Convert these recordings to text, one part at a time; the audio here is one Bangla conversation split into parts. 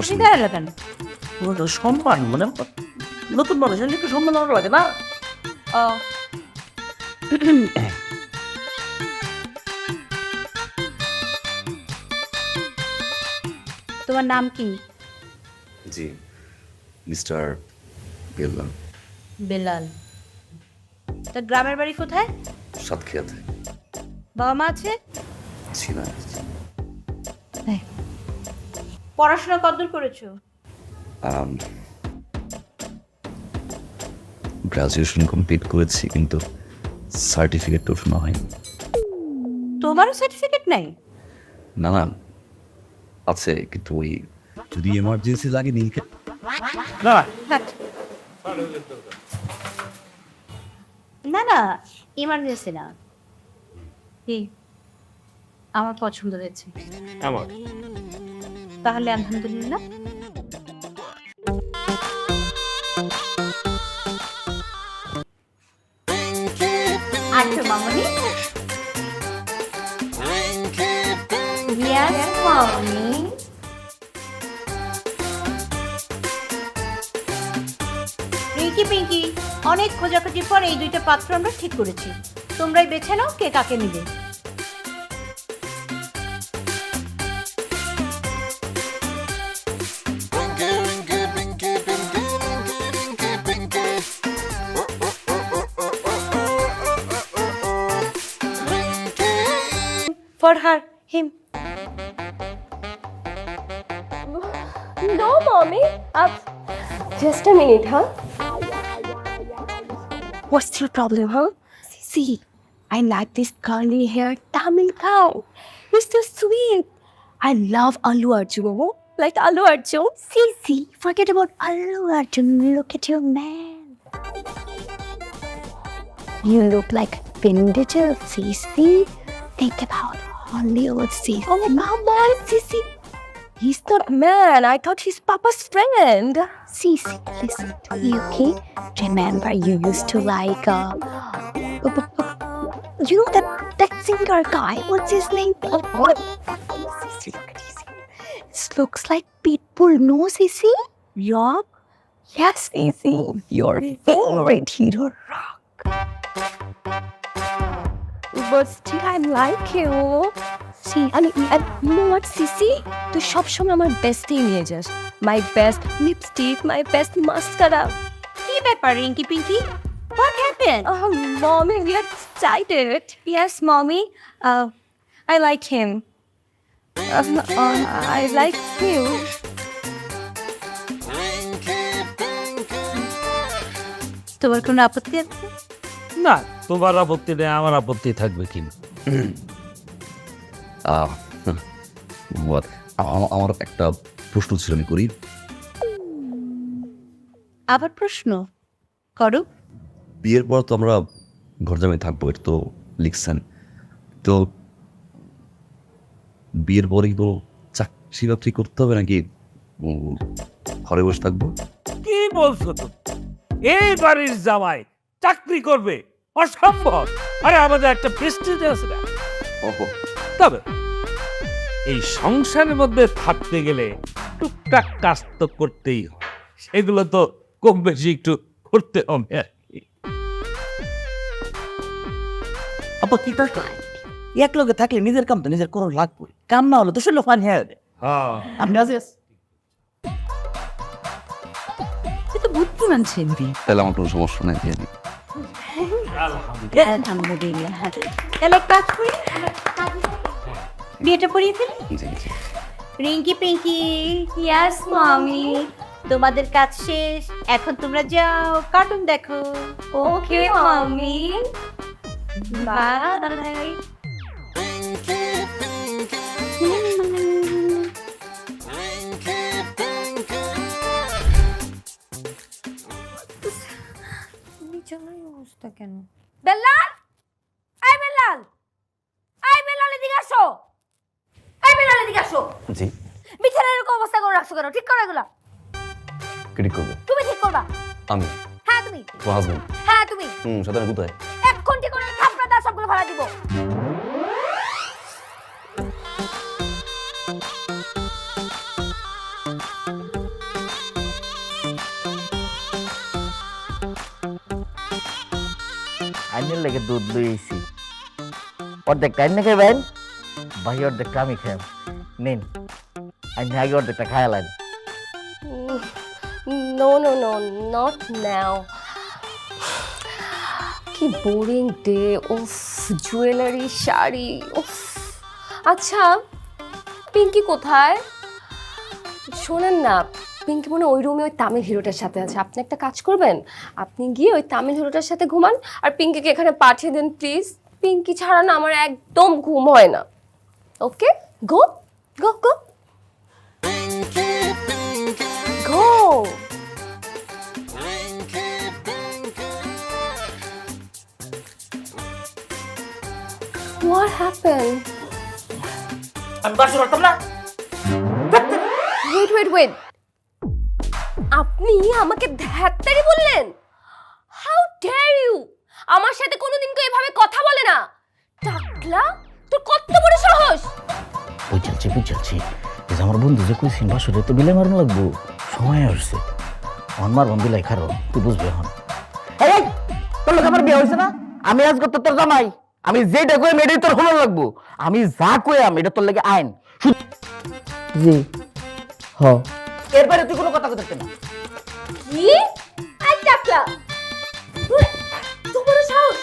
আপনি দাঁড়ালো কেন? ওটা সম্মান মানে নতুন মানুষ একটু সম্মান আমার লাগে না। ও তোমার নাম কি? জি মিস্টার বেল্লাল। বেলাল। তা গ্রামের বাড়ি কোথায়? সাতক্ষীরাতে। বাবা মা আছে? জি না, পড়াশোনা কতদূর করেছো? গ্রাজুয়েশন কমপ্লিট করেছি কিন্তু সার্টিফিকেট তো শোনা হয়নি। তোমারও সার্টিফিকেট নাই? না না আছে, কিন্তু ওই যদি এমার্জেন্সি লাগে নিয়ে না না না ইমার্জেন্সি না। কি আমার পছন্দ হয়েছে। আমার তাহলে আলহামদুলিল্লাহ। আচ্ছা মামনি। Yes, mommy. রিঙ্কি পিঙ্কি, অনেক খোঁজাখুঁজির পর এই দুইটা পাত্র আমরা ঠিক করেছি। তোমরাই বেছে নাও কে কাকে নিবে। For her, him. No, mommy. Just a minute, huh? What's your problem, huh? See, I like this curly hair Tamil cow. He's so sweet. I love Allu Arjun. Like Allu Arjun. See, forget about Allu Arjun. Look at your man. You look like Vin Diesel, Sissy. Think about Hollywood, Sissy. Oh, mama, Sissy. He's not a man. I thought he's Papa's friend. Sissy, listen to me, okay? Remember, you used to like, you know that singer guy? What's his name? Sissy, look at his hair. This looks like Pitbull, no, Sissy? Yup. Yes, Sissy. Your favorite hero, Rock. But still, I like you. See, and you know what, Sissy? তুই সবসময় আমার বেস্টই নিয়ে যাস। My best lipstick, my best mascara. কি ব্যাপার Rinki Pinki? What happened? Oh, mommy, we are excited. Yes, mommy. I like him. I like you. তোমার কোনো আপত্তি আছে? না, তোমার আপত্তি নেই, আমার আপত্তি থাকবে কি? আমার একটা প্রশ্ন ছিল, আমি করি। আবার প্রশ্ন করো। বিয়ের পর তো আমরা ঘর জামাই থাকবো, এটা তো লিখছেন। তো বিয়ের পরেই তো চাকরি বাকরি করতে হবে নাকি ঘরে বসে থাকবো? কি বলছো তো? এই বাড়ির জামাই চাকরি করবে? অসম্ভব। আরে আমাদের একটা প্রেস্টিজ আছে না? তবে এই সংসারের মধ্যে থাকতে গেলে টুকটাক কাজ তো করতেই হয়, সেগুলো তো কম বেশি একটু করতে হবে আর কি। আপা কি কষ্ট, এক লোকে থাকলে নিজের কাম তো নিজের করো লাগবে, কাম না হলে তো শুনলো ফান হ্যাঁ আপনি আজ তো বুদ্ধিমান ছেলে। তাহলে আমার কোনো সমস্যা নেই। আলহামদুলিল্লাহ। তাহলে কাজ করি, বিয়েটা পড়িয়ে ফেলি। Rinki Pinki, Yes, mommy. তোমাদের কাজ শেষ, এখন তোমরা যাও কার্টুন দেখো। Okay, mommy. Bye. কেন? বেলাল, এই বেলাল, এই বেলাল এদিকে আসো, এই বেলাল এদিকে আসো। জি। বিছানার এরকম অবস্থা করে রাখছো কেন? ঠিক করো এগুলা। কে ঠিক করবে? তুমি ঠিক করবা। আমি? হ্যাঁ তুমি। তোমার হাজবেন্ড? হ্যাঁ তুমি। সাধারণ কোথায়? এখন ঠিক করে থাপড়া দাও, সবগুলো ভাড়া দিব। আইনের লেগে দুধ লইছি অর্ধেকটা আইনে খাইবেন বাকি অর্ধেকটা আমি খাই নিন আইনে আগে অর্ধেকটা খাইলেন No, no, no, not now. কি বোরিং ডে, উফ জুয়েলারি শাড়ি, উফ। আচ্ছা পিঙ্কি কোথায়? শোনেন না, পিঙ্কি মনে হয় ওই রুমে ওই তামিল হিরোটার সাথে আছে। আপনি একটা কাজ করবেন, আপনি গিয়ে ওই তামিল হিরোটার সাথে ঘুমান আর পিঙ্কিকে এখানে পাঠিয়ে দেন প্লিজ। পিঙ্কি ছাড়া না আমার একদম ঘুম হয় না। ওকে, গো গো গো গো। What happened? আমি বাসর করতাম না Wait, wait, wait. আপনি আমাকে ধ্যাত্তারি বললেন? How dare you? আমার সাথে কোনোদিন কেউ এভাবে কথা বলে না। টাকলা, তোর কত বড় সাহস? বুঝাচ্ছি এই যে আমার বন্ধু যে কইছিন বাসরে তো বিলে মারণ লাগবো, সময় আসছে আমার বন্ধু লাই খারো তুই বুঝবে এখন। এই তোর লোক আমার বিয়ে হয়েছে না, আমি আজকে তোর জামাই, আমি যেটা কই মেয়েটাই তোর হলো লাগবো, আমি যা কই আমি এটা তোর লাগে আইন। জি হ, এরপরে তুই কোনো কথা কইতে না। কি? আই টাকলা, তুই এত বড় সাহস?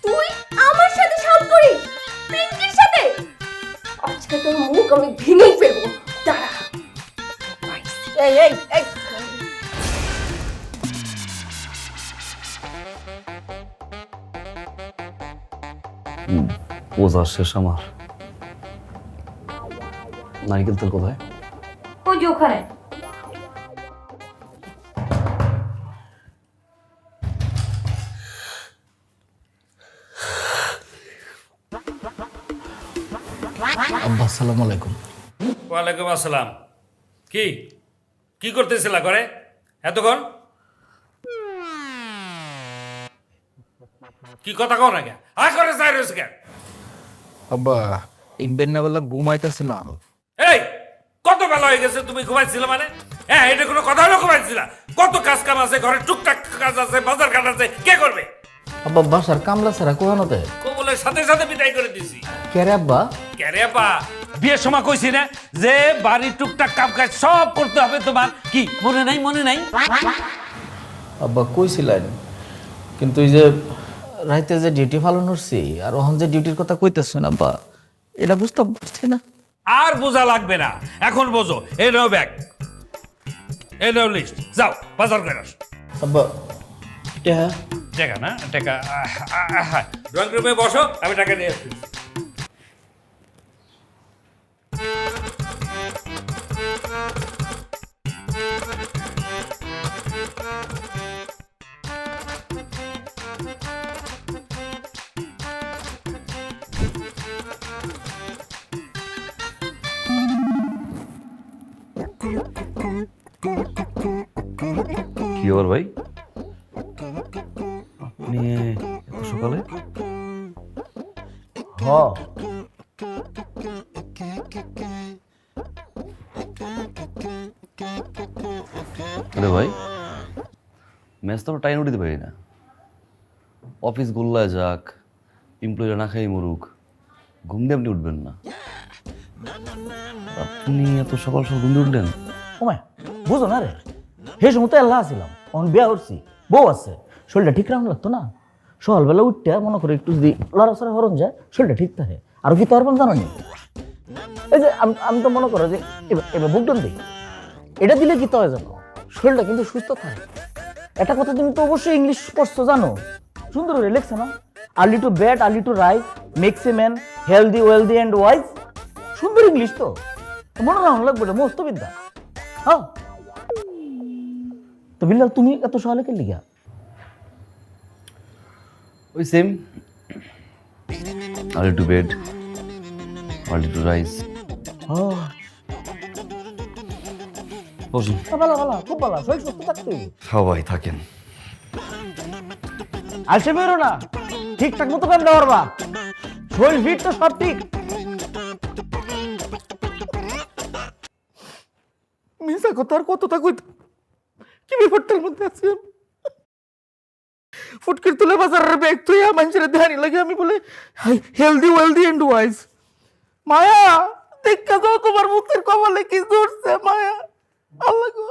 তুই আমার সাথে সাহস করিস? পিঙ্কির সাথে? আজকে তোর মুখ আমি ভেঙে ফেলবো। দাঁড়া। এই এই এই ওজা শেষ আমার। নারিকেল তেল কোথায়? ওই যে ওখানে। আব্বা আসসালামু আলাইকুম। ওয়ালাইকুম আসসালাম। কি কি করতেছিলা ঘরে এতক্ষণ? কি কথা কও না কে? আয় করে যাই রয়েছে কে? আব্বা ইনবেন না বললাম ঘুমাইতেছে না। এই কত বেলা হয়ে গেছে, তুমি ঘুমাইছিলে মানে? হ্যাঁ, এটা কোনো কথা হলো? ঘুমাইছিলা? কত কাজ কাম আছে ঘরে, টুকটাক কাজ আছে, বাজার কাজ আছে, কে করবে? আব্বা বাসার কামলা ছাড়া কোহানোতে কবলের সাথে সাথে বিদায় করে দিছি। কে রে আব্বা? কেরে পা বিয়ের সময় কইছি না যে বাড়ির টুকটাক কাম কাজ সব করতে হবে তোমার? কি মনে নাই? মনে নাই? আব্বা কইছিলেন, কিন্তু এই যে রাইতে যে ডিউটি পালন করছি আর ওখান যে ডিউটির কথা কইতেছেন আব্বা, এটা বুঝতে পারছি না। আর বোঝা লাগবে না, এখন বোঝো। এই নাও ব্যাগ, এই নাও লিস্ট, যাও বাজার করে আসো। আব্বা এটা টাকা না টাকা, ড্রয়িং রুমে বসো, আমি টাকা নিয়ে আসছি। কি খবর ভাই? আপনি এত সকালে? হ আরে ভাই, ম্যাচ তো টাইম উঠিতে পারি না। অফিস গোল্লায় যাক, এমপ্লয়িরা না খাই মরুক, ঘুম দিয়ে আপনি উঠবেন না। আপনি এত সকাল সকাল ঘুম দিয়ে উঠলেন? ওমায় বুঝো না রে, হে সময় তো আল্লাহ আসিলাম, অন বিয়া করছি, বউ আছে, শরীরটা ঠিক রাখুন লাগতো না। সকালবেলা উঠতে মনে করে একটু যদি লড়াচড়া হরণ যায়, শরীরটা ঠিক থাকে। আর কি তোর জানো নি, এই যে আমি তো মনে করো যে এবার বুকডন দিই, এটা দিলে কি তো হয় জানো, শরীরটা কিন্তু সুস্থ থাকে। একটা কথা তুমি তো অবশ্যই ইংলিশ পড়ছো জানো, সুন্দর করে লেখছে না, early to bed, early to rise, makes a man healthy, wealthy and wise. সুন্দর ইংলিশ তো, মনে রাখুন লাগবে, এটা মস্ত বিদ্যা। হ্যাঁ তো বিল্লাল, তুমি এত সকালে কে লিখা? ওই same, early to bed, early to rise. বসুন। ভালো ভালো, খুব ভালো, শরীর সুস্থ থাকতে হবে। সবাই থাকেন। আসে বেরো না, ঠিকঠাক মতো কাম দেওয়ার বা শরীর ফিট তো সব ঠিক। মিশা কথা আর কতটা কইতে, কি ব্যাপারটার মধ্যে আছে? ফুটকির তুলে বাজারের ব্যাগ তুই মানুষের ধ্যানি লাগে আমি বলে হেলদি ওয়েলদি এন্ড ওয়াইজ। মায়া দেখা যাও তোমার মুখের কপালে কি জুড়ছে মায়া, আল্লাহ গো।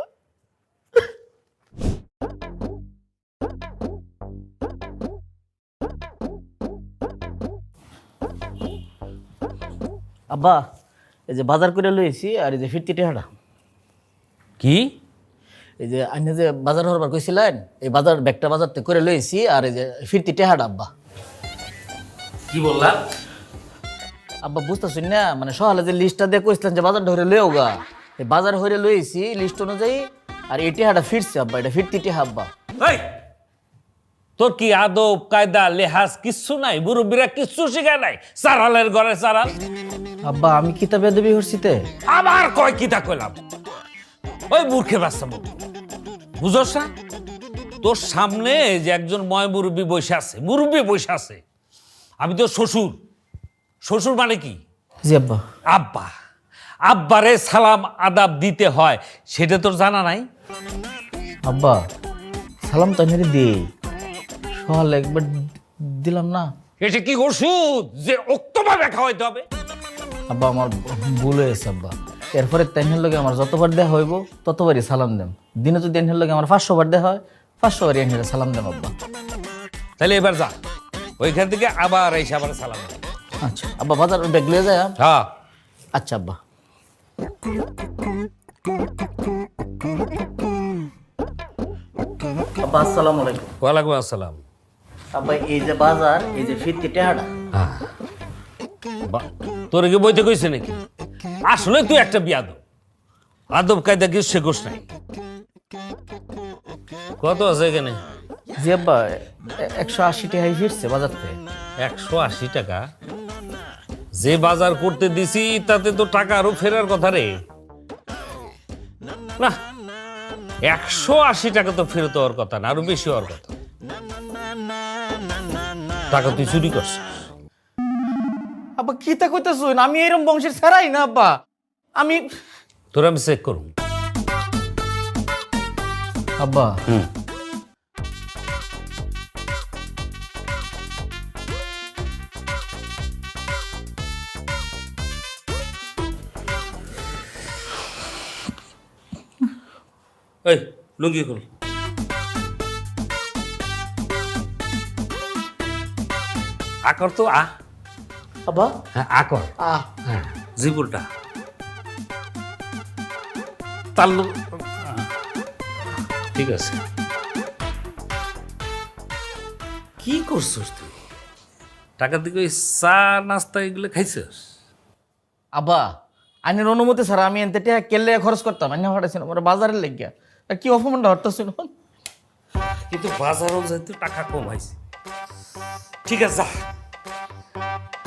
আব্বা এই যে বাজার করে লইছি আর এই যে ফিরতি টেহাটা, কি এই যে আপনি যে বাজার হরবার কইছিলেন এই বাজার ব্যাগটা বাজারতে করে লইছি আর এই যে ফিরতি টেহাটা আব্বা। কি বললাম? আব্বা বুঝতেছুন না, মানে সকালে যে লিস্টটা দিয়ে কইছিলেন যে বাজার ধরে লইও গা, এই বাজার হইরে লইছি লিস্ট অনুযায়ী আর এই টেহাটা ফিরছে আব্বা, এটা ফিরতি টেহা আব্বা। এই, তোর কি আদব কায়দা লেহাজ কিচ্ছু নাই? মুরব্বীরা কিচ্ছু শিখায় নাই? সারালের ঘরে সারাল। আব্বা আমি কিতাবে দেবী হরছিতে আবার কয় কিতা কইলাম? ওই মূর্খের বাচ্চা মুখ বুঝছ না? তোর সামনে যে একজন ময় মুরব্বী বসে আছে, মুরব্বী বসে আছে, আমি তো শ্বশুর। শ্বশুর মানে কি? জি আব্বা। আব্বা, আব্বারে সালাম আদাব দিতে হয়, সেটা তোর জানা নাই? আব্বা সালাম তো আমি দিই, সকালে একবার দিলাম না। এটা কি ওষুধ যে অক্টোভাবে খাওয়াইতে হবে? আব্বা আমার ভুল হয়েছে আব্বা, এরপরে তাইনের লগে আমার যতবার দেয়া হইব ততবারই সালাম দেন। দিনে যদি এনের লগে আমার 500 বার দেয়া হয় 500 বারই এনের সালাম দেন আব্বা। তাহলে এবার যা, ওইখান থেকে আবার এসে আবার সালাম দে। আচ্ছা আব্বা বাজার ব্যাগ লিয়ে যায়। হ্যাঁ আচ্ছা আব্বা। আব্বা আসসালামু আলাইকুম। ওয়ালাইকুম আসসালাম। আব্বা এই যে বাজার এই যে ফিরতি টেহাটা। তোর কি বইতে কইছে নাকি? আসলে তুই একটা বিয়াদব, আদব কায়দা কিছু শেখোস নাই। কত আছে এখানে? জি আব্বা 180 টাকায় ফিরছে বাজার থেকে। 180 টাকা? যে বাজার করতে দিছি তাতে তো টাকা আরো ফেরার কথা রে। না, 180 টাকা তো ফেরত হওয়ার কথা না, আরো বেশি হওয়ার কথা। টাকা তুই চুরি করছিস। আব্বা কিতা কইতাছুন? আমি এরকম বংশের ছাড়াই না আব্বা। আমি তোর আমি চেক করুন। আব্বা এই লুঙ্গি খুল। আকর তো আব্বা হ্যাঁ আকর, আহ হ্যাঁ জিপুরটা তাল্লু। ঠিক আছে। কি করছিস তুই? টাকা দিকে ওই চা নাস্তা এগুলো খাইছিস? আব্বা আইনের অনুমতি ছাড়া আমি এনতে টাকা কেলে খরচ করতাম, আইনে হঠাৎ আমার বাজারের লেগিয়া আর কি অপমানটা হঠাৎ। কিন্তু বাজারও যেহেতু টাকা কম হয়েছে। ঠিক আছে যা,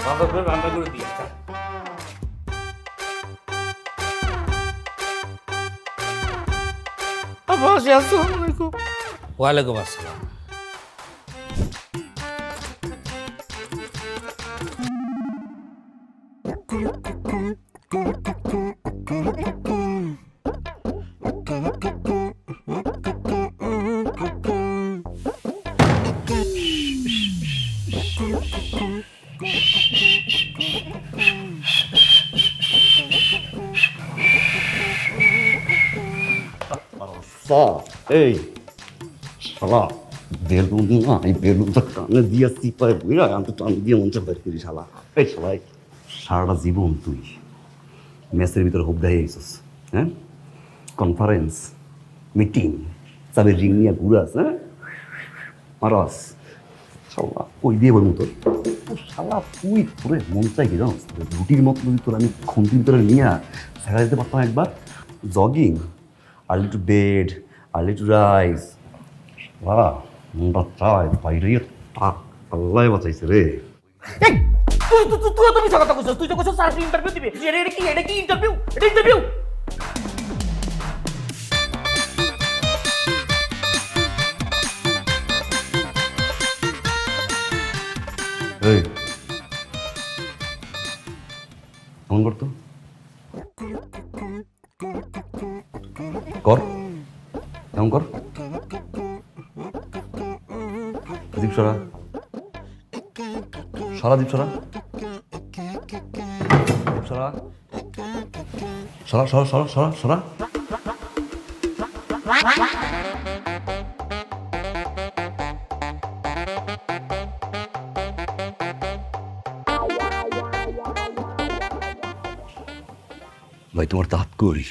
বাজার করে রান্না করে দিয়ে যা। আব্বা আসসালামু আলাইকুম। ওয়ালাইকুম আসসালাম। এই শালা বেলুন না, এই বেলুনটা টানে দিয়া চিপায় বুঝা আমি টান দিয়ে মঞ্চে বের করি শালা। এই শালা সারাটা জীবন তুই মেসের ভিতরে হোক দেখাই আইসস, হ্যাঁ? কনফারেন্স মিটিং চাবের রিং নিয়ে ঘুরাস, হ্যাঁ মারাস শালা কই দিয়ে বলুন তোর শালা তুই তোরে মন চাই কি জানোস? রুটির মতো যদি তোর আমি খুন্তির ভিতরে নিয়ে দেখা দিতে পারতাম একবার jogging, early to bed, early two rice. বাবা মনটা চায় বাইরে থাক, আল্লাহ বাঁচাইছে রে। তুই তো মিছা কথা কইছস, তুই তো কইছস স্যার ইন্টারভিউ দিবে। এটা কি ইন্টারভিউ? এটা ইন্টারভিউ? এই এমন করতো কর, এমন কর। সরা সরা দীপ সরা দীপ সরা সরা সরা সরা সরা সরা ভাই তোমার দাঁত কই?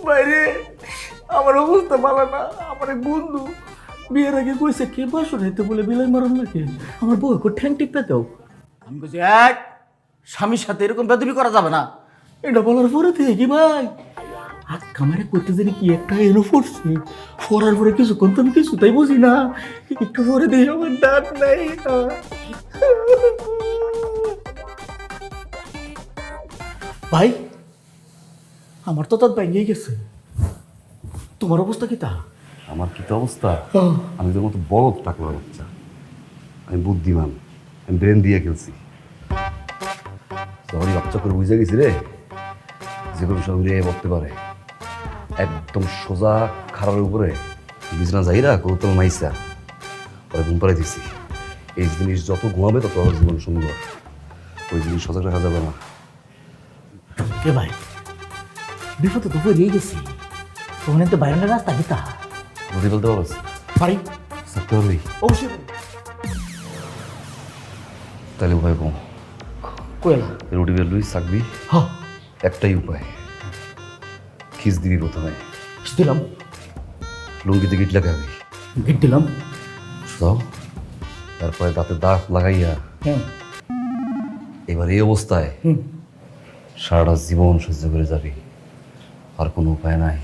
বাইরে আমার অবস্থা ভালো না। আমার এক বন্ধু বিয়ের আগে কইছে কে বাসন হইতে বলে বিলাই মারন নাকি আমার বউ কো ঠ্যাং টিপে দাও। আমি কইছি এক স্বামীর সাথে এরকম বেদবি করা যাবে না। এটা বলার পরে থেকে কি ভাই হাত কামারে করতে জানি কি একটা এনো পড়ছি ফোরার পরে কিছুক্ষণ তো আমি কিছু তাই বুঝি না। একটু পরে দিয়ে আমার দাঁত নাই। ভাই আমার তো দাঁত ভেঙে গেছে। তোমার অবস্থা কি তা? আমার কি তো অবস্থা? আমি তোর মতো বড় টাকলা বাচ্চা। আমি বুদ্ধিমান, আমি ব্রেন দিয়ে খেলছি। সরি বাচ্চা করে বুঝে গেছি রে, যে কোনো সঙ্গে বলতে পারে একদম সোজা খারাপের উপরে বিছানা যাইরা কৌতল মাইসা পরে ঘুম পাড়াই দিছি। এই জিনিস যত ঘুমাবে তত আমার জীবন সুন্দর। ওই জিনিস সজাগ রাখা যাবে না। কে ভাই বিপদে তো পড়ে গেছি। ওখানে তো বাইরের রাস্তা গীতা বুঝি বলতে পারছ? পারি থাকতে পারবি? অবশ্যই তাহলে উপায় কম। কোয়েলা রুটি বের লুই থাকবি। হ্যাঁ একটাই উপায়, খিস দিবি প্রথমে, দিলাম লুঙ্গিতে গিট লাগাবি, গিট দিলাম। সব তারপরে দাঁতে দাঁত লাগাইয়া হ্যাঁ এবার এই অবস্থায় সারাটা জীবন সহ্য করে যাবি, আর কোনো উপায় নাই।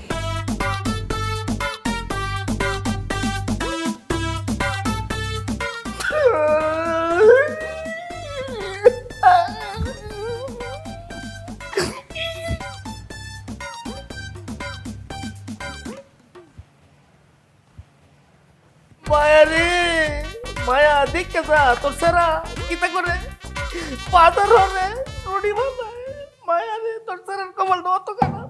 মায়া রে মায়া দেখে যা তোর সারা কিতা করে পাথর হবে রুটি বানায়। মায়া রে তোর সারার কপালটা অত খারাপ।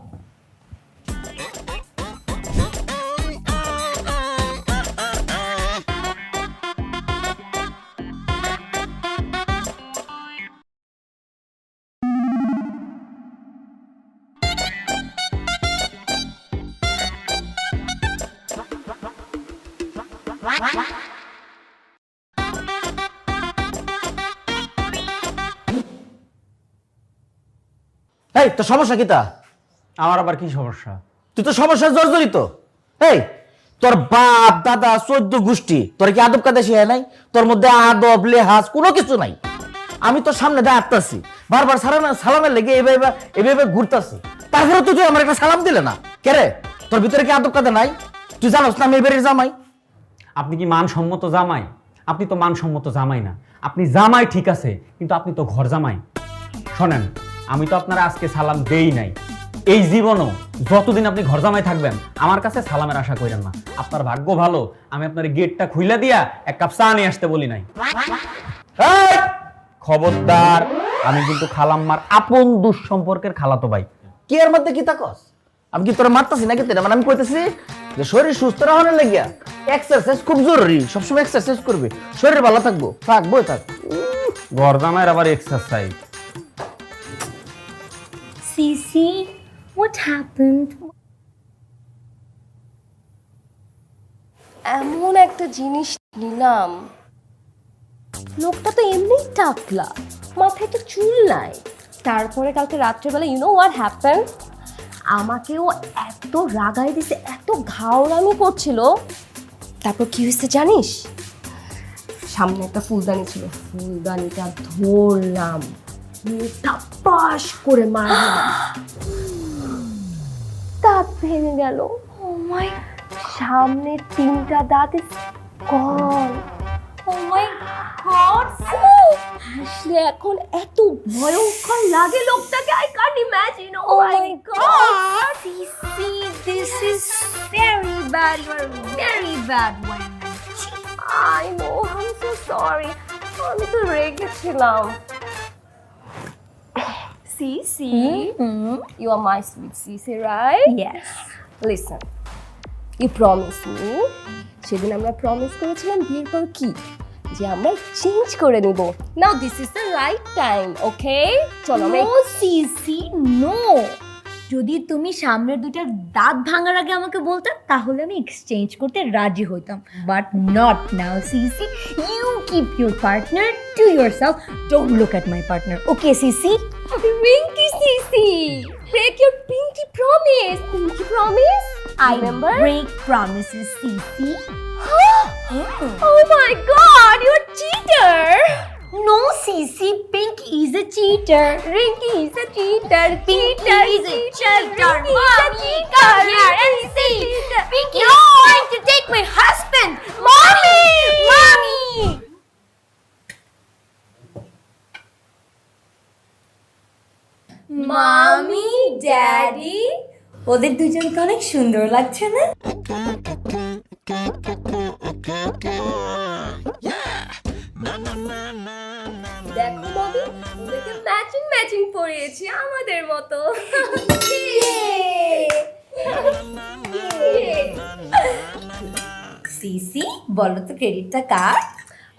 এই তোর সমস্যা কি তা? আমার আবার কি সমস্যা? তুই তো সমস্যায় জর্জরিত। এই তোর বাপ দাদা 14 গোষ্ঠী তোর কি আদব কাদা শিখায় নাই? তোর মধ্যে আদব লেহাজ কোনো কিছু নাই। আমি তোর সামনে দিয়ে আসতেছি, বারবার সালামের লেগে এভাবে ঘুরতেছি, তারপরে তুই আমার একটা সালাম দিলে না কে রে? তোর ভিতরে কি আদব কাদা নাই? তুই জানোস না আমি এবারের জামাই? আপনি কি মানসম্মত জামাই? আপনি তো মানসম্মত জামাই না। আপনি জামাই ঠিক আছে, কিন্তু আপনি তো ঘর জামাই। শোনেন, আমি তো আপনারা আজকে সালাম দেই নাই। এই জীবনও যতদিন আপনি ঘর জামাই থাকবেন আমার কাছে সালামের আশা করেন না। আপনার ভাগ্য ভালো আমি আপনার গেটটা খুইলা দিয়া এক কাপ চা নিয়ে আসতে বলি নাই। এই, খবরদার, আমি কিন্তু খালাম্মার আপন দুঃসম্পর্কের খালাতো ভাই। কি এর মধ্যে কি তাকস? আমি কি তোরা মারতাছি নাকি? তোরা মানে আমি কইতেছি যে শরীর সুস্থ রাখানোর লাগিয়া এক্সারসাইজ খুব জরুরি। সবসময় এক্সারসাইজ করবে, শরীর ভালো থাকবো। থাক ঘর জামাইয়ের আবার এক্সারসাইজ। Cece, what happened? এমন একটা জিনিস নিলাম, লোকটা তো এমনিই টাকলা, মাথায় তো চুল নাই। তারপরে কালকে রাত্রেবেলা ইউ নো হোয়াট হ্যাপেন, আমাকেও এত রাগাই দিছে, এত ঘাওড়ামি করছিল। তারপর কি হয়েছে জানিস? সামনে একটা ফুলদানি ছিল, ফুলদানিটা ধরলাম, টাপাস করে মারলাম, দাঁত ভেঙে গেল। ও মাই, সামনে 3টা দাঁত গল। ও মাই গড, আসলে এখন এত ভয়ঙ্কর লাগে লোকটাকে, I can't imagine. Oh my god Sisi, this is very bad, you are very bad one. I know, I am so sorry, আমি তো রেগেছিলাম। Sisi. You are my sweet Sisi, right? Yes. Listen, you promised me. সেদিন আমরা প্রমিস করেছিলাম বিয়ের পর কি যে আমরা চেঞ্জ করে নিব। Now this is the right time, okay? চলো আমরা নো সিসি নো, যদি তুমি সামনের দুইটার দাঁত ভাঙার আগে আমাকে বলতে তাহলে আমি এক্সচেঞ্জ করতে রাজি হইতাম, but not now Sisi. You keep your partner to yourself, don't look at my partner, okay Sisi? Pinky Sisi, break your pinky promise. Pinky promise? I remember. break promises, Sisi. Oh my God, you're a cheater. No, Sisi, Pink is a cheater. Rinky is a cheater. Pinky is a cheater. Rinky is a cheater. Come here and see. Pinky You're trying to take my husband. Mommy! Mommy! Mommy, Daddy, ওদের দুজনকে অনেক সুন্দর লাগছে না? দেখো মমি, ওদেরকে ম্যাচিং ম্যাচিং পরিয়েছি আমাদের মতো। সিসি, বলো তো ক্রেডিটটা কার?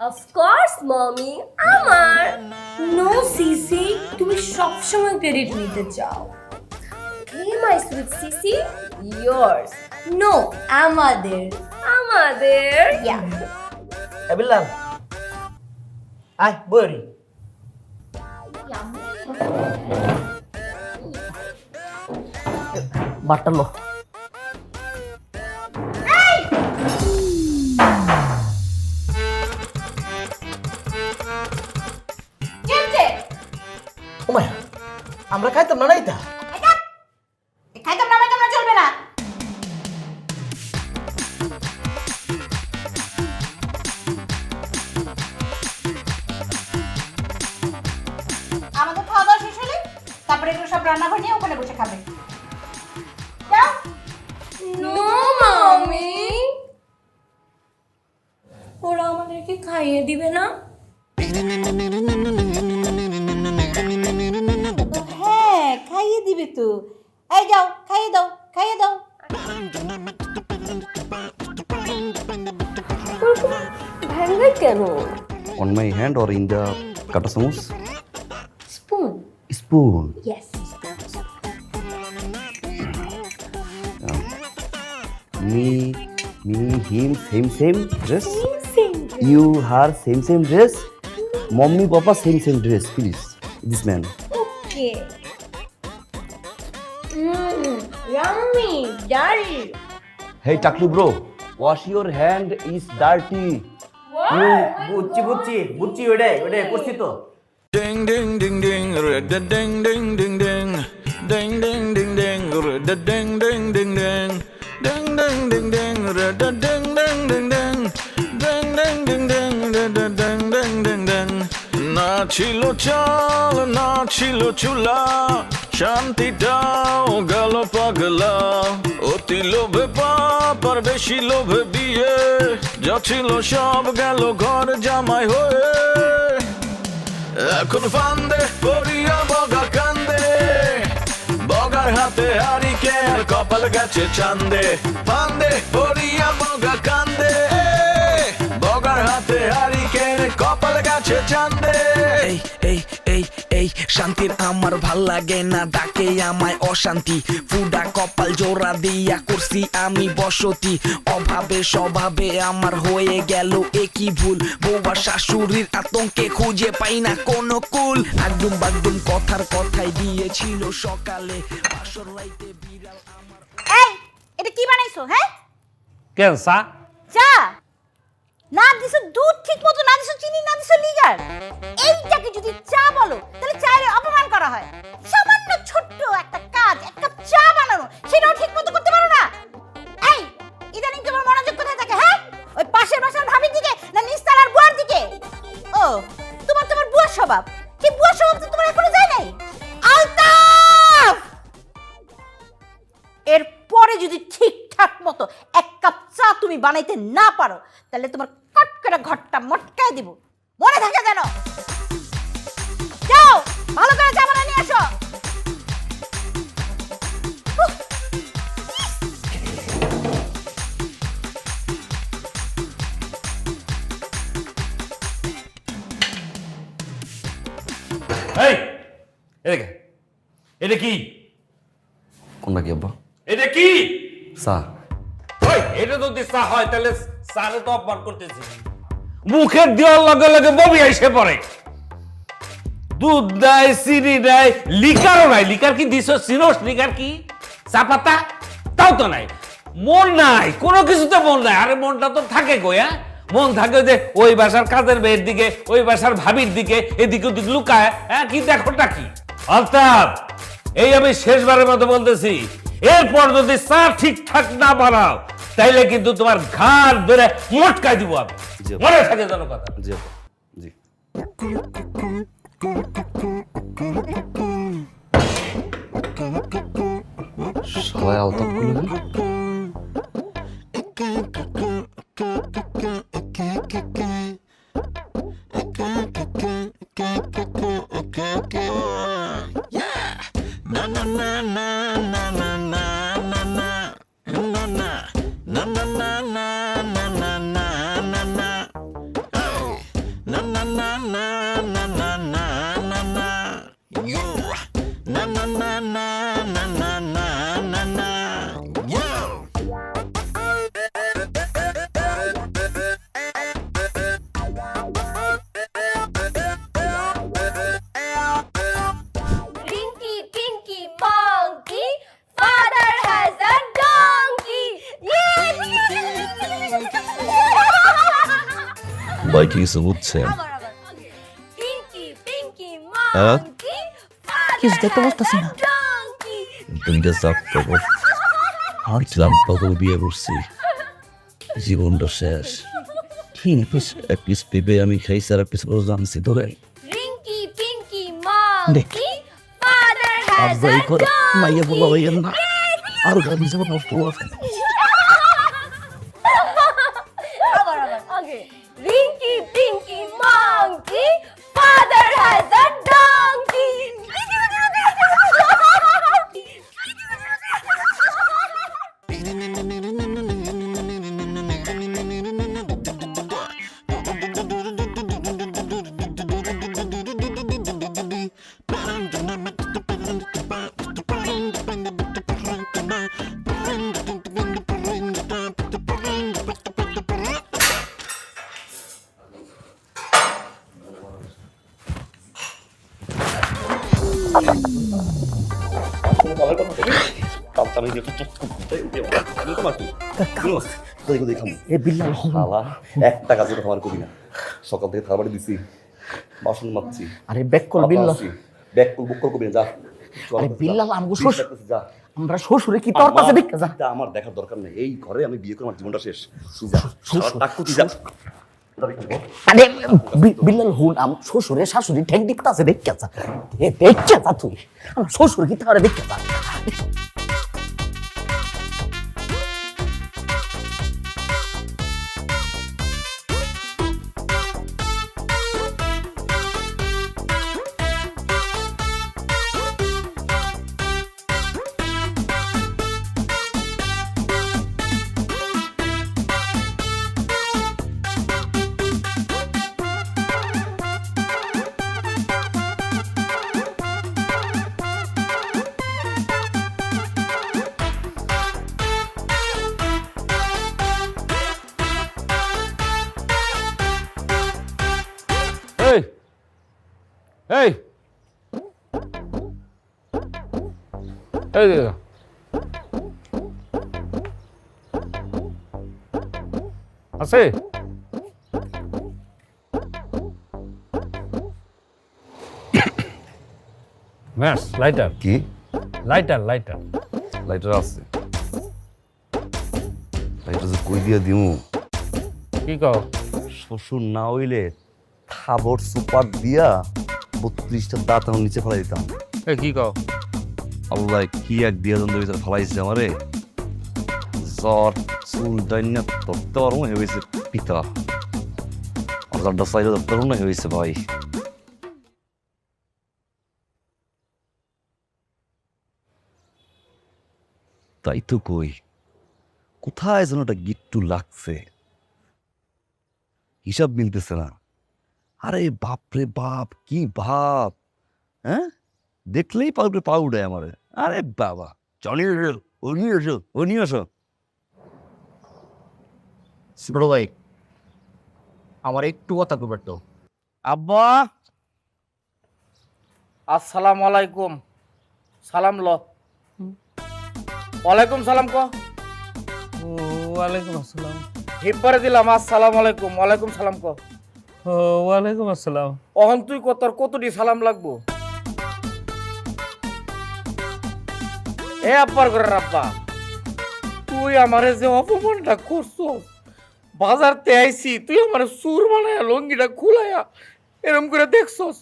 Of course, mommy, আমার। নো সিসি, তুমি সবসময় ক্রেডিট নিতে চাও। Hey, my sweet Sisi, yours. No, আমাদের। আমাদের। এ বিল্লাল, আয় বইরি। বাট্টালো ওমায়, আমরা খাইতাম না নাইতা। খাইতাম না খাইতাম না চলবে না। আমাদের খাওয়া দাওয়া শেষ হলে তারপরে এগুলো সব রান্নাঘর নিয়ে ওখানে বসে খাবে। যাও। No, mommy. ওরা আমাদেরকে খাইয়ে দিবে না? হ্যাঁ, খাইয়ে দিবে তো। এই যাও, খাইয়ে দাও, খাইয়ে দাও। ভাঙবে কেন? On my hand or in the kata samus? Spoon? Spoon. Yes. Me, him, same dress. You, her, same dress. Mommy, papa, same dress. Please, this man. Okay. রাম্মি, ডারি। Hey, Taklu bro, wash your hand. Is dirty. বুঝছি বুঝছি বুঝছি, ওটাই ওটাই করছি তো। Ding ding ding ding, da ding ding ding ding, ding ding ding ding, da ding ding ding ding, ding ding ding ding, da ding ding ding ding, ding ding ding ding, da ding ding ding ding. না ছিল চাল না ছিল চুলা, শান্তিটাও গেল পাগলা, অতি লোভে পাপ আর বেশি লোভে বিয়ে, যা ছিল সব গেল ঘর জামাই হয়ে। এখন ফান্দে পড়িয়া বগা কান্দে, বগার হাতে হারিকেন কপাল গেছে চান্দে, ফান্দে পড়িয়া বগা কান্দে, বগার হাতে হারিকেন কপাল গেছে চান্দে। এই এই এই এই শান্তির আমার ভাল লাগে না, ডাকে আমায় অশান্তি, ফুডা কপাল জোড়া দিয়া করছি আমি বসতি, অভাবে স্বভাবে আমার হয়ে গেল একই ভুল, বউবা শাশুড়ির আতঙ্কে খুঁজে পাই না কোনো কুল, একদম বাগদুম কথার কথাই দিয়েছিল সকালে, বাসর লাইতে বিড়াল আমার। এই, এটা কি বানাইছো? হ্যাঁ, কেন চা? চা না দিছো, দুধ ঠিক মতো না দিছো, চিনি না দিছো, লিগার। এইটাকে যদি চা বলো তাহলে চায়ের অপমান করা হয়। সামান্য ছোট্ট একটা কাজ, এক কাপ চা বানানো, সেটাও ঠিক মতো করতে পারো না। এই, ইদানিং তোমার মনোযোগ কোথায় থাকে? হ্যাঁ, ওই পাশের বাসার ভাবির দিকে না নিস্তালার বুয়ার দিকে? ও, তোমার বুয়ার স্বভাব। কি বুয়ার স্বভাব তো তোমার এখনো যায় নাই? আলতাফ, এরপরে যদি ঠিকঠাক মতো এক কাপ চা তুমি বানাইতে না পারো তাহলে তোমার কট করে ঘরটা মটকায় দিব, মনে থাকে যেন। যাও, ভালো করে চা বানিয়ে নিয়ে আসো। এটা কি? কোনটা কি আব্বা? এটা কি? চা। ওই এটা যদি চা হয় তাহলে চারে তো অপমান করতেছি। মুখের দেওয়ার লগে লগে বমি এসে পড়ে। দুধ দেয়, চিনি দেয়, লিকারও নাই। লিকার কি দিছ? চিনোস লিকার কি? চা পাতা তাও তো নাই। মন নাই, কোনো কিছুতে মন নাই। আরে মনটা তো থাকে কই? হ্যাঁ, মন থাকে যে ওই বাসার কাজের মেয়ের দিকে, ওই বাসার ভাবির দিকে, এদিকে ওদিকে লুকায়। হ্যাঁ, কি দেখোটা কি? আলতাফ, এই আমি শেষবারের মতো বলতেছি, এরপর যদি চা ঠিকঠাক না বানাও তাইলে কিন্তু তোমার ঘাড় ধরে মটকাই দিব আমি। জি। মনে থাকে যেন কথা। জি আব্বা, জি। সবাই আলতাপ করলো কেন? Pinky, Pinky, Monkey, father has a donkey. ভাই কি কিছু বুঝছেন? Pinky, Pinky, হ্যাঁ? Monkey, father কিছু দেখতে পারতাছি না। has a donkey. দুইটা চাপ পাবো। ভাবছিলাম কত বিয়ে করছি, জীবনটা শেষ। এক পিস পেঁপে আমি খাইছি আর এক পিস রোজ আনছি ধরে। Rinky, Pinky, Monkey, father has a মাইয়া বলা donkey. হইয়েন না, আর গাড়ি যাবো নষ্ট Okay. Rinky, Pinky, Monkey, father has a donkey. একটা কাজে তোমার করি না, সকাল থেকে থালা বাড়ি দিছি, বাসন মাজছি, আরে ব্যাক কল বিল্লাহ। ব্যাগ বুক করবি না, যা। আরে বিল্লাহ, আমগো শ্বশুর, যা। আমরা শ্বশুরে কি তোর কাছে দেখতে যা। এটা আমার দেখার দরকার নেই, এই ঘরে আমি বিয়ে করে আমার জীবনটা শেষ। তুই যা, তুই যা। আরে বিল্লাল হুন, আম শ্বশুরে শাশুড়ি ঠেক দিকতে আছে দেখতে যা। দেখতে যা তুই, আমার শ্বশুর কি তাহলে দেখতে যা। এই এই এই যে আছে ম্যাস লাইটার কি? লাইটার লাইটার লাইটার আছে? লাইটার যে কই দিয়া দিমু? কি কও? শ্বশুর না হইলে থাবর সুপার দিয়া 32টা দাঁত আমার নিচে ফেলাই দিতাম। এই কি কও? আল্লাহ কি এক দিয়া জন্দের ভিতরে ফেলাইছে আমারে, জ্বর চুল ডাইনা ধরতে পারবো না, হয়েছে পিতা অর্ডারটা চাইলে ধরতে পারবো না, হয়েছে ভাই। তাই তো কই, কোথায় যেন একটা গিট্টু লাগছে, হিসাব মিলতেছে না। আরে বাপ রে বাপ, কি ভাব! হ্যাঁ, দেখলেই পা উঠায় আমার। আরে বাবা, জনি এসো, উনি এসো, উনি এসো। ছোট ভাই আমার একটু কথা কবার তো। আব্বা, আসসালামু আলাইকুম। সালাম ল। ওয়ালাইকুম সালাম ক। ওয়ালাইকুম আসসালাম। হিব্বারে দিলাম আসসালামু আলাইকুম। ওয়ালাইকুম সালাম ক। ওয়ালাইকুম আসসালাম। অহন তুই তোর কতটি সালাম লাগবো? এ আব্বার ঘরের আব্বা, তুই আমারে যে অপমানটা করছস, বাজার তে আইছি তুই আমারে সুর বানায়া লঙ্গিটা খুলাইয়া এরম করে দেখছস,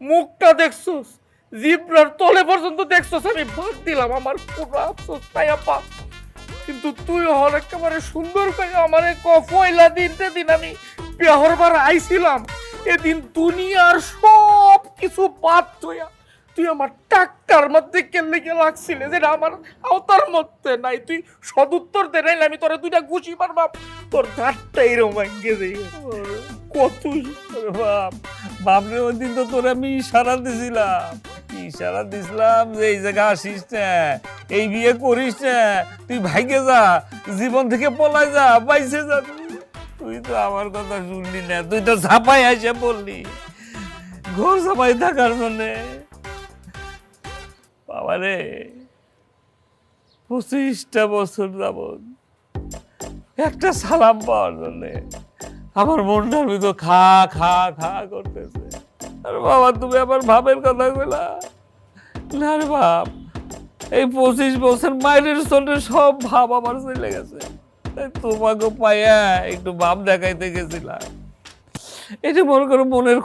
মুখটা দেখছস, জিব্রার তলে পর্যন্ত দেখছস, আমি বাদ দিলাম, আমার কোনো আফসোস নাই আব্বা। কিন্তু তুই হল একেবারে সুন্দর করে আমারে পয়লা দিন আমি বিয়াহরবার আইছিলাম, এদিন দুনিয়ার সব কিছু বাদ হইয়া তুই আমার টাকার মধ্যে কেলে গে লাগছিলে, যেটা আমার আওতার মধ্যে নাই। তুই সদুত্তর দে নাইলে আমি তোরা দুইটা ঘুষি মারবাম, তোর ঘাটটা এরকম ভাঙ্গে যাই। কতই বাপ, বাপরে ওই দিন তো তোরে আমি ইশারা দিছিলাম, ইশারা দিছিলাম যে এই জায়গা আসিস না, এই বিয়ে করিস না, তুই ভাইগে যা, জীবন থেকে পলাই যা, বাইসে যা। তুই তো আমার কথা শুনলি না, তুই তো ঝাপাই এসে বললি ঘর ঝাপাই থাকার জন্যে। বাবারে 25টা বছর যাবত একটা সালাম পাওয়ার জন্যে আমার মনটার ভিতর খা খা খা করতেছে। আর বাবা, তুমি আমার ভাবের কথা কইলা না রে বাপ, এই 25 বছর মায়ের চলে সব ভাব আমার চলে গেছে। তাই তোমাকে পাইয়া একটু ভাব দেখাইতে গেছিলাম, এটা মনে করো মনের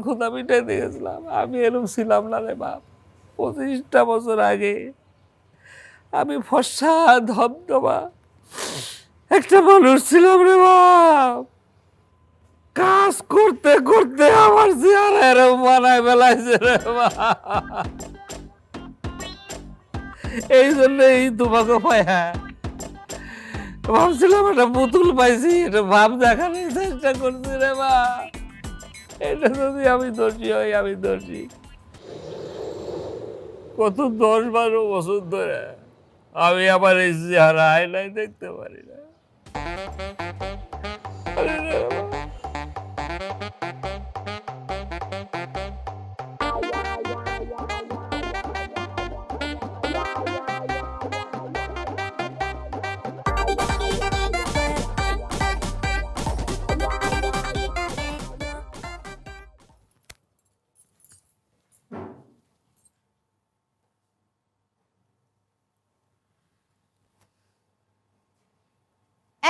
ক্ষুধা মিটাইতে গেছিলাম। আমি এরকম ছিলাম না রে বাপ। 25টা বছর আগে আমি ফর্সা ধবধবা একটা মানুষ ছিলাম রে বাপ। কাজ করতে করতে আমার চেহারা এরকম বানায় ফেলাইছে রে বাপ। এই জন্যই তোমাকে পাইয়া ভাবছিলাম একটা পুতুল পাইছি, এটা ভাব দেখানোর চেষ্টা করছি রে বাপ। এটা যদি আমি দোষী হই, আমি দোষী। কত 10-12 বছর ধরে আমি আমার এই চেহারা আয়নায় দেখতে পারি না। আরে রে বাবা।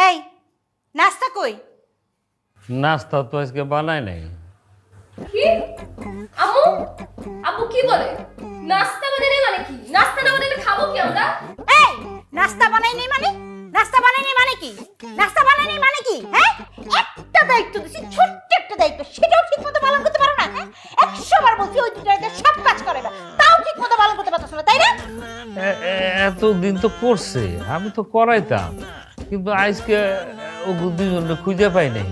এই নাস্তা কই? নাস্তা তো আজকে বানাই নাই। কি আম্মু, আম্মু কি বলে? নাস্তা বানালে মানে কি? নাস্তা না বানালে খাবো কি আমরা? এই নাস্তা বানাই নেই মানে? নাস্তা বানাই নেই মানে কি? নাস্তা বানাই নেই মানে কি? হ্যাঁ, একটা দায়িত্ব দিছি, ছোট্ট একটা দায়িত্ব, সেটাও ঠিকমতো পালন করতে পারো না। হ্যাঁ, 100 বার বলছি ওই দুটাকে সব কাজ করে না, তাও ঠিকমতো পালন করতে পারছো না, তাই না? এতদিন তো করছে, আমি তো করাইতাম, কিন্তু আজকে ও দুজনে খুঁজে পাই নাই।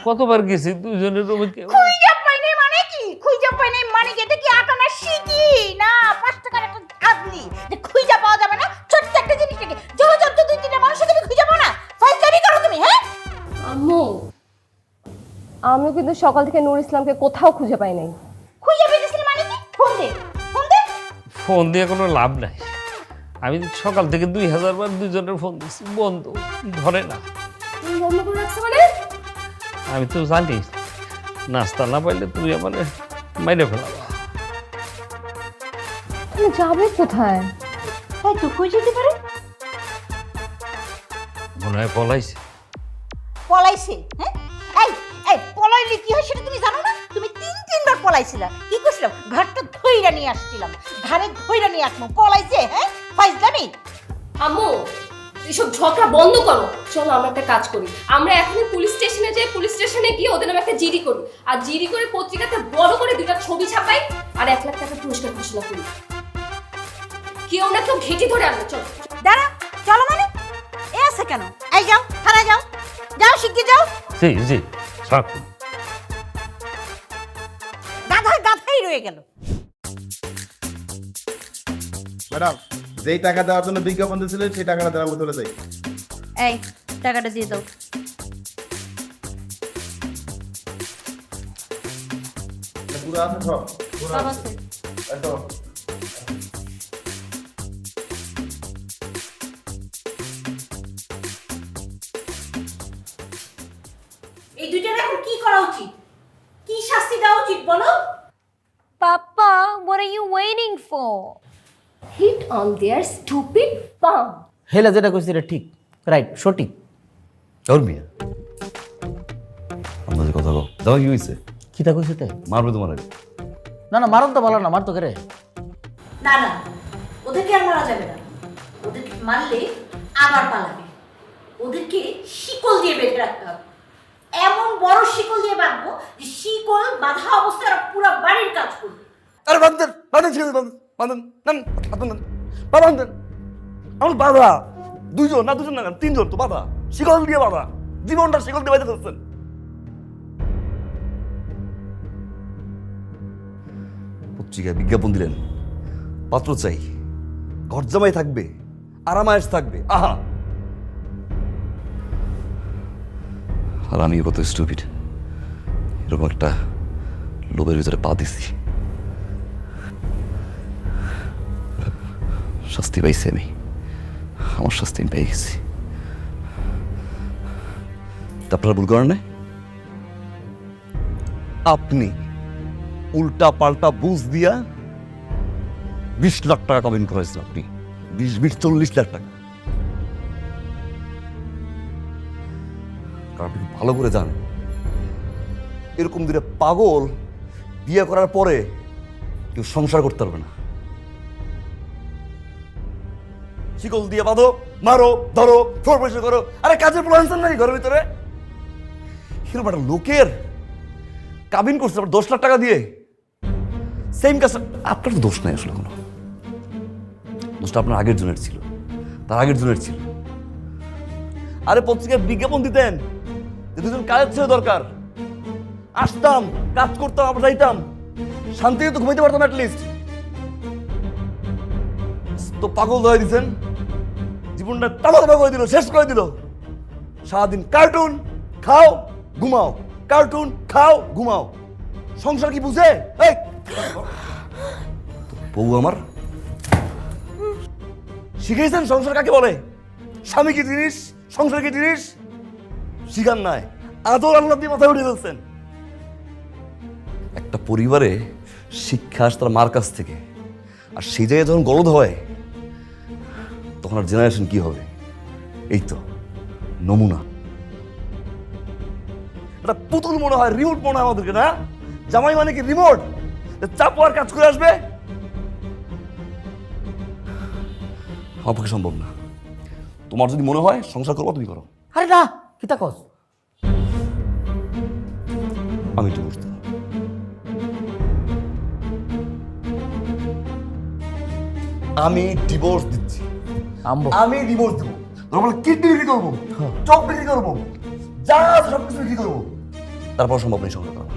কতবার গেছি দুজনের রুমে। খুঁজে পাই নাই মানে কি? খুঁজে পাই নাই মানে কি? এটা কি আটানা শিখি না 5 টাকার একটা গাদলি যে খুঁজে পাওয়া যাবে না? ছোট্ট একটা জিনিসটাকে জলজন্ত 2-3টা মানুষকে তুমি খুঁজে পাও না? ফাইজলামি করো তুমি। হ্যাঁ আম্মু, আমিও কিন্তু সকাল থেকে নূর ইসলামকে কোথাও খুঁজে পাই নাই। খুঁজে পেয়েছিস মানে কি? ফোন দে, ফোন দে। ফোন দিয়ে কোনো লাভ নাই। আমি সকাল থেকে 2000 বার দুজনের ফোন দিচ্ছি, বন্ধ, ধরে না। তুমি বন্ধ করে রাখছো মানে? আমি তো জানি নাস্তা না পাইলে তুই আমার মাইরে ফেলাবা। তুমি যাবে কোথায়? এই তো কই যেতে পারে? মনে হয় পলাইছে। পলাইছে? হ্যাঁ, এই এই পলাইলে কি হয় সেটা তুমি জানো না? তুমি 3-3 বার পলাইছিলা। কি কইছিলাম? ঘরটা ধইরা নিয়ে আসছিলাম, ঘরে ধইরা নিয়ে আসমু। পলাইছে? হ্যাঁ, ফাইজলামি। আম্মু, এসব ঝগড়া বন্ধ করো। চলো আমরা একটা কাজ করি, আমরা এখনই পুলিশ স্টেশনে যাই, পুলিশ স্টেশনে গিয়ে ওদের নামে একটা জিডি করি, আর জিডি করে পত্রিকাতে বড় করে 2টা ছবি ছাপাই, আর 1 লাখ টাকা পুরস্কার ঘোষণা করি। কেউ না কেউ ঘেঁটে ধরে আনবে। চলো দাঁড়া, চলো মানে? এ আছে কেন? এই যাও, থানায় যাও, যাও শিগগির যাও। জি জি, থাক। গাধাই রয়ে গেল। ম্যাডাম যেই টাকা দেওয়ার জন্য বিজ্ঞাপন দিয়েছিলেন সেই টাকাটা দেওয়া আমরা চলে যাই। এই টাকাটা দিয়ে দাও। পুরো আছে সব? সব আছে। একদম। এই দুইটার এখন কি করা উচিত, কি শাস্তি দেওয়া উচিত বলো? Papa, what are you waiting for? Hit on their stupid bum. হেলে যেটা কইছি এটা ঠিক, রাইট, সঠিক। ওর মিয়া আমাদের কথা কও, দাও কি হইছে? কিতা কইছি তাই? মারবে তোমার আগে। না না, মারণ তো ভালো না, মার তো কেরে। না না, ওদেরকে আর মারা যাবে না। ওদেরকে মারলে আবার পালাবে। ওদেরকে শিকল দিয়ে বেঁধে রাখতে হবে। এমন বড় শিকল দিয়ে বাঁধবো যে শিকল বাঁধা অবস্থায় ওরা পুরো বাড়ির কাজ করবে। আরে বান্ধন বান্ধন ছিল বান্ধন বান্ধন নাম বান্ধন বান্ধন আমার বাধা দুজন না তিনজন তো বাধা, শিকল দিয়ে বাধা, জীবনটা শিকল দিয়ে বাঁধতে চাচ্ছেন। পত্রিকায় বিজ্ঞাপন দিলেন, পাত্র চাই, ঘর জামাই থাকবে, আরামায়েশ থাকবে, আহা। আর আমি কত স্টুপিড, এরকম একটা লোভের ভিতরে পা দিছি। শাস্তি পাইছি আমি, আমার শাস্তি আমি পেয়ে গেছি। আপনারা ভুল করেন না, আপনি উল্টা পাল্টা বুঝ দিয়া 20 লাখ টাকা কমেন্ট করেছেন, আপনি 20-40 লাখ টাকা। কারণ আপনি ভালো করে জানেন এরকম দিনে পাগল বিয়ে করার পরে কেউ সংসার করতে পারবে না। শিকল দিয়ে বাঁধো, মারো, ধরো, ফ্লোর পরিষ্কার করো। আরে কাজের প্ল্যান নাই ঘরের ভিতরে? এরকম একটা লোকের কাবিন করছে আবার 10 লাখ টাকা দিয়ে, সেম কাজ। আপনার তো দোষ নাই আসলে, কোনো দোষটা আপনার আগের জনের ছিল, তার আগের জনের ছিল। আরে পত্রিকায় বিজ্ঞাপন দিতেন যে দুজন কাজের ছিল দরকার, আসতাম, কাজ করতাম, আমরা যাইতাম, শান্তিতে তো ঘুমাইতে পারতাম অ্যাটলিস্ট। তো পাগল ধরে দিচ্ছেন, জীবনটা তামা করে দিল, শেষ করে দিল। সারাদিন কার্টুন, খাও ঘুমাও, কার্টুন খাও ঘুমাও। সংসার কি বুঝে? এই বউ আমার শিখেছেন সংসার কাকে বলে, স্বামী কি জিনিস, সংসার কি জিনিস শিখান নাই, আদর আল্লাহ দিয়ে মাথায় উঠে ফেলছেন। একটা পরিবারে শিক্ষা আসে তার মার কাছ থেকে, আর সেই জায়গায় যখন গলদ হয় তখন আর জেনারেশন কি হবে? এই তো নমুনা। একটা পুতুল মনে হয়, রিমোট মনে হয় আমাদেরকে, না? জামাই মানে কি রিমোট, চাপো আর কাজ করে আসবে? আমার পক্ষে সম্ভব না। তোমার যদি মনে হয় সংসার করবো, তুমি করো। আরে না, কিতা কস? আমি ডিভোর্স দেবো। আমি ডিভোর্স দিচ্ছি, আমি ডিভোর্স দেবো। তোমার কিডনি বিক্রি করবো, চোখ বিক্রি করবো, যা সবকিছু বিক্রি করবো, তারপর সম্ভব নেই সংসার করা।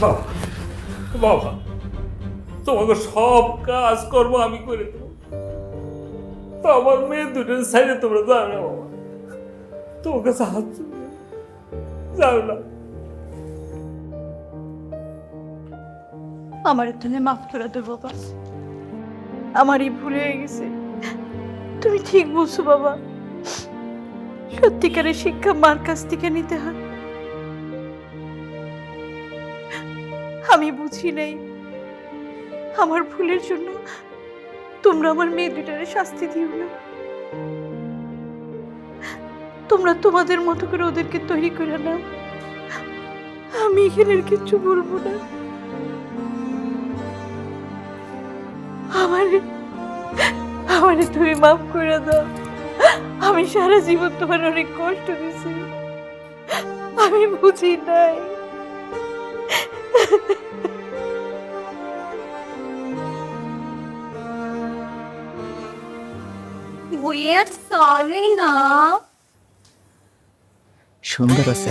বাবা বাবা, তোমাকে সব কাজ করব আমি করে দেবো, তো আমার মেয়ে দুটোর সাইডে তোমরা যাও না বাবা, তোমাকে সাহায্য যাও না। আমার তুমি মাফ করে দেবো বাবা, আমারই ভুল হয়ে গেছে। তুমি ঠিক বলছো বাবা, সত্যিকারের শিক্ষা মার কাছ থেকে নিতে হয়। আমি বুঝি নাই, আমার ভুলের জন্য তোমরা আমার মেয়ে দুটারে শাস্তি দিও না। তোমরা তোমাদের মতো করে ওদেরকে তৈরি করে নাও, আমি এখানে কিচ্ছু বলবো না। আমারে তুমি মাফ করে দাও, আমি সারা জীবন তোমার অনেক কষ্ট দিছি, আমি বুঝি নাই। We are sorry now. সুন্দর আছে।